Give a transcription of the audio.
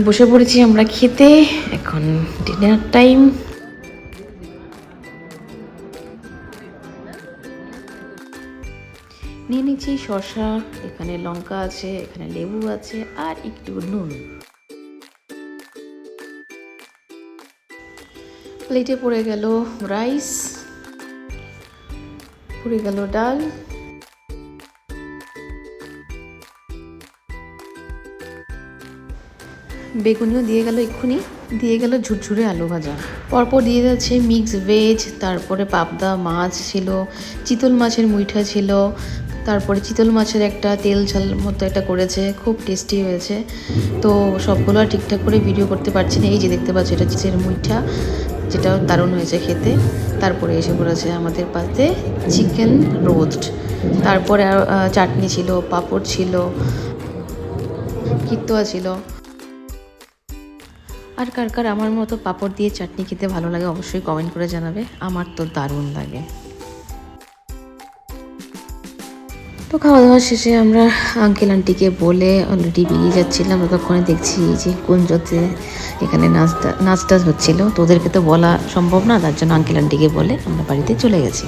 বসে পড়েছি আমরা খেতে, এখন ডিনার টাইম। নিয়ে নিচ্ছি শসা, এখানে লঙ্কা আছে, এখানে লেবু আছে আর একটু নুন। প্লেটে পড়ে গেল রাইস, পড়ে গেল ডাল, বেগুনিও দিয়ে গেল এক্ষুনি, দিয়ে গেল ঝুরঝুরে আলু ভাজা। পরপর দিয়ে যাচ্ছে মিক্স ভেজ, তারপরে পাবদা মাছ ছিল, চিতল মাছের মুইঠা ছিল, তারপরে চিতল মাছের একটা তেল ঝাল মতো এটা করেছে, খুব টেস্টি হয়েছে। তো সবগুলো আর ঠিকঠাক করে ভিডিও করতে পারছি না। এই যে দেখতে পাচ্ছি এটা চিচের মুইঠা, যেটাও দারুণ হয়েছে খেতে। তারপরে এসে পড়েছে আমাদের পাতে চিকেন রোস্ট, তারপরে চাটনি ছিল, পাঁপড় ছিল, কিত্তোয়া ছিল। আর কার কার আমার মতো পাঁপড় দিয়ে চাটনি খেতে ভালো লাগে অবশ্যই কমেন্ট করে জানাবে, আমার তো দারুণ লাগে। তো খাওয়া দাওয়া শেষে আমরা আঙ্কেল আন্টিকে বলে অলরেডি বেরিয়ে যাচ্ছিলাম। ততক্ষণে দেখছি যে কুঞ্জতে এখানে নাচ টাচ হচ্ছিলো, তো ওদেরকে তো বলা সম্ভব না, তার জন্য আঙ্কেল আন্টিকে বলে আমরা বাড়িতে চলে গেছি।